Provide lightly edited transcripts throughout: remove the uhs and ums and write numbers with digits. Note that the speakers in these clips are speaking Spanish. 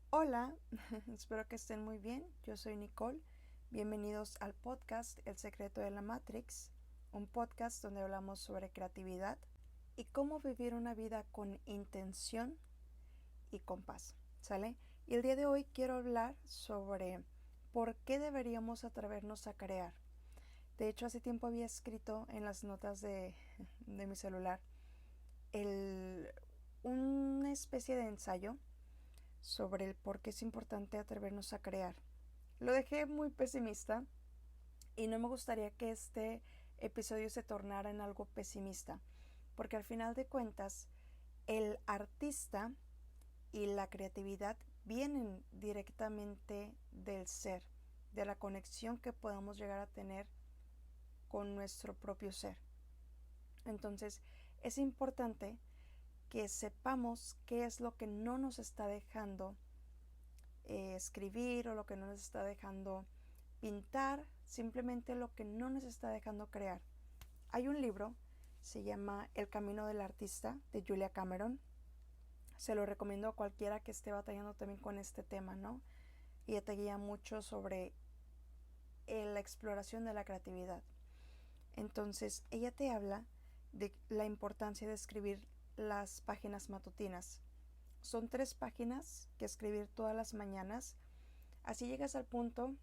Hola, espero que estén muy bien. Yo soy Nicole. Bienvenidos al podcast El secreto de la Matrix, un podcast donde hablamos sobre creatividad y cómo vivir una vida con intención y con paz. ¿Sale? Y el día de hoy quiero hablar sobre por qué deberíamos atrevernos a crear. De hecho, hace tiempo había escrito en las notas de mi celular una especie de ensayo sobre el por qué es importante atrevernos a crear. Lo dejé muy pesimista y no me gustaría que este episodio se tornara en algo pesimista, porque al final de cuentas el artista y la creatividad vienen directamente del ser, de la conexión que podamos llegar a tener con nuestro propio ser. Entonces es importante que sepamos qué es lo que no nos está dejando escribir o lo que no nos está dejando pintar, simplemente lo que no nos está dejando crear. Hay un libro, se llama El camino del artista, de Julia Cameron. Se lo recomiendo a cualquiera que esté batallando también con este tema, ¿no? Y ella te guía mucho sobre la exploración de la creatividad. Entonces, ella te habla de la importancia de escribir las páginas matutinas. Son 3 páginas que escribir todas las mañanas. Así llegas al punto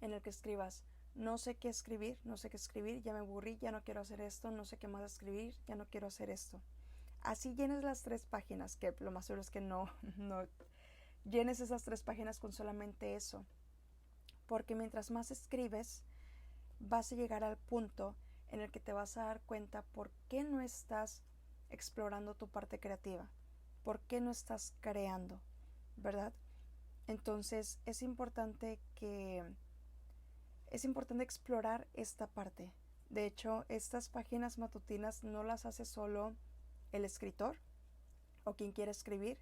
en el que escribas: no sé qué escribir, no sé qué escribir, ya me aburrí, ya no quiero hacer esto, no sé qué más escribir, ya no quiero hacer esto. Así llenes las 3 páginas, que lo más seguro es que no llenes esas 3 páginas con solamente eso. Porque mientras más escribes, vas a llegar al punto en el que te vas a dar cuenta por qué no estás explorando tu parte creativa, por qué no estás creando, ¿verdad? Entonces es importante explorar esta parte. De hecho, estas páginas matutinas no las hace solo el escritor o quien quiera escribir,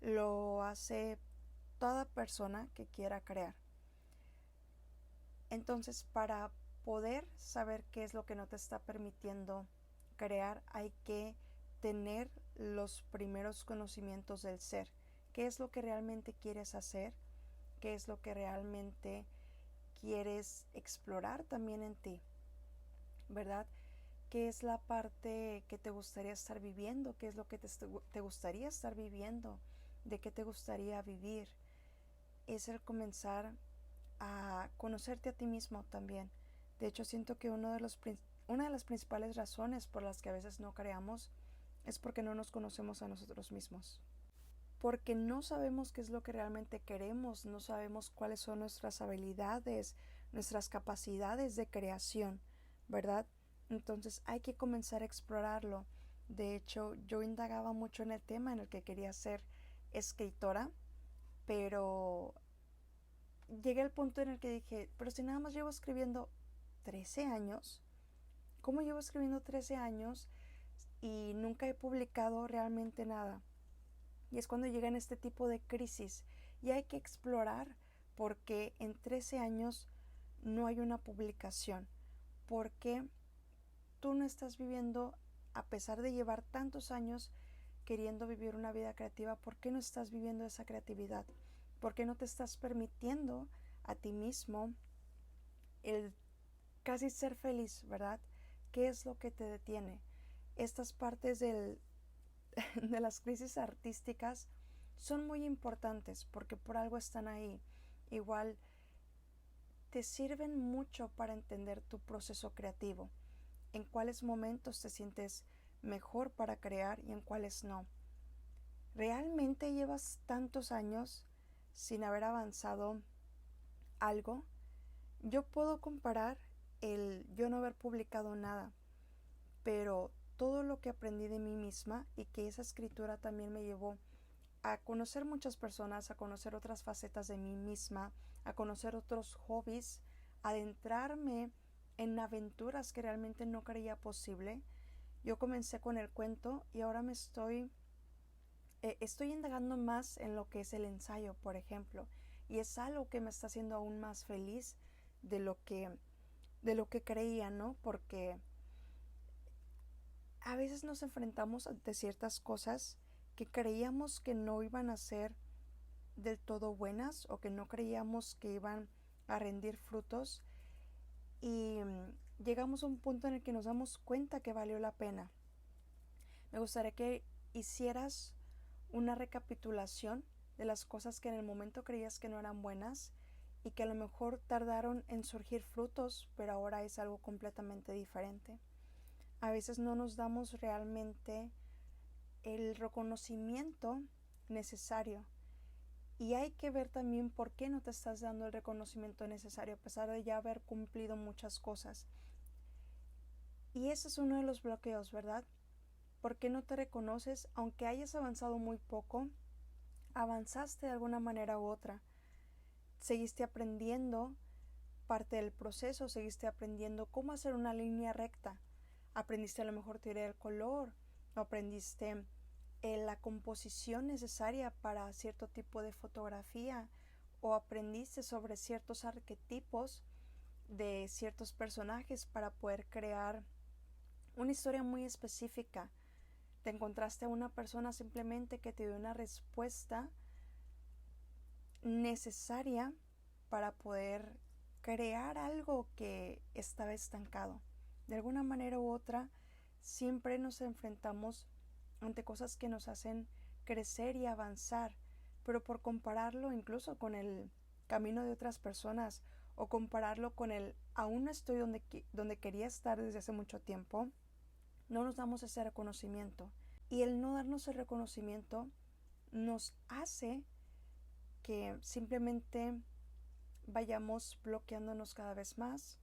lo hace toda persona que quiera crear. Entonces, para poder saber qué es lo que no te está permitiendo crear, hay que tener los primeros conocimientos del ser. ¿Qué es lo que realmente quieres hacer? ¿Qué es lo que realmente quieres explorar también en ti? ¿Verdad? ¿Qué es la parte que te gustaría estar viviendo? ¿Qué es lo que te gustaría estar viviendo? ¿De qué te gustaría vivir? Es el comenzar a conocerte a ti mismo también. De hecho, siento que una de las principales razones por las que a veces no creamos es porque no nos conocemos a nosotros mismos. Porque no sabemos qué es lo que realmente queremos, no sabemos cuáles son nuestras habilidades, nuestras capacidades de creación, ¿verdad? Entonces hay que comenzar a explorarlo. De hecho, yo indagaba mucho en el tema en el que quería ser escritora, pero llegué al punto en el que dije, pero si nada más llevo escribiendo 13 años, ¿cómo llevo escribiendo 13 años y nunca he publicado realmente nada? Y es cuando llegan este tipo de crisis y hay que explorar porque en 13 años no hay una publicación, porque tú no estás viviendo, a pesar de llevar tantos años queriendo vivir una vida creativa, ¿por qué no estás viviendo esa creatividad? ¿Por qué no te estás permitiendo a ti mismo el casi ser feliz, ¿verdad? ¿Qué es lo que te detiene? Estas partes de las crisis artísticas son muy importantes porque por algo están ahí. Igual te sirven mucho para entender tu proceso creativo, en cuáles momentos te sientes mejor para crear y en cuáles no. ¿Realmente llevas tantos años sin haber avanzado algo? Yo puedo comparar el yo no haber publicado nada, pero todo lo que aprendí de mí misma y que esa escritura también me llevó a conocer muchas personas, a conocer otras facetas de mí misma, a conocer otros hobbies, adentrarme en aventuras que realmente no creía posible. Yo comencé con el cuento y ahora estoy indagando más en lo que es el ensayo, por ejemplo, y es algo que me está haciendo aún más feliz de lo que de lo que creía, ¿no? Porque a veces nos enfrentamos ante ciertas cosas que creíamos que no iban a ser del todo buenas o que no creíamos que iban a rendir frutos y llegamos a un punto en el que nos damos cuenta que valió la pena. Me gustaría que hicieras una recapitulación de las cosas que en el momento creías que no eran buenas y que a lo mejor tardaron en surgir frutos, pero ahora es algo completamente diferente. A veces no nos damos realmente el reconocimiento necesario y hay que ver también por qué no te estás dando el reconocimiento necesario a pesar de ya haber cumplido muchas cosas. Y ese es uno de los bloqueos, ¿verdad? ¿Por qué no te reconoces? Aunque hayas avanzado muy poco, avanzaste de alguna manera u otra. Seguiste aprendiendo parte del proceso, seguiste aprendiendo cómo hacer una línea recta. Aprendiste a lo mejor teoría del color, o aprendiste la composición necesaria para cierto tipo de fotografía, o aprendiste sobre ciertos arquetipos de ciertos personajes para poder crear una historia muy específica. Te encontraste a una persona simplemente que te dio una respuesta necesaria para poder crear algo que estaba estancado. De alguna manera u otra, siempre nos enfrentamos ante cosas que nos hacen crecer y avanzar, pero por compararlo incluso con el camino de otras personas o compararlo con el aún no estoy donde quería estar desde hace mucho tiempo, no nos damos ese reconocimiento. Y el no darnos el reconocimiento nos hace que simplemente vayamos bloqueándonos cada vez más,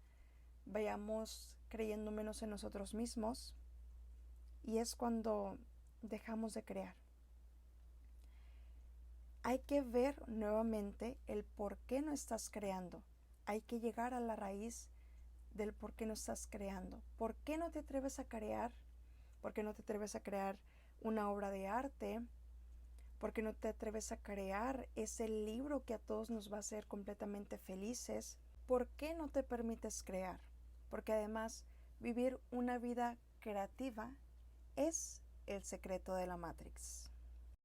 vayamos creyendo menos en nosotros mismos, y es cuando dejamos de crear. Hay que ver nuevamente el por qué no estás creando. Hay que llegar a la raíz del por qué no estás creando. ¿Por qué no te atreves a crear? ¿Por qué no te atreves a crear una obra de arte? ¿Por qué no te atreves a crear ese libro que a todos nos va a hacer completamente felices? ¿Por qué no te permites crear? Porque además vivir una vida creativa es el secreto de la Matrix.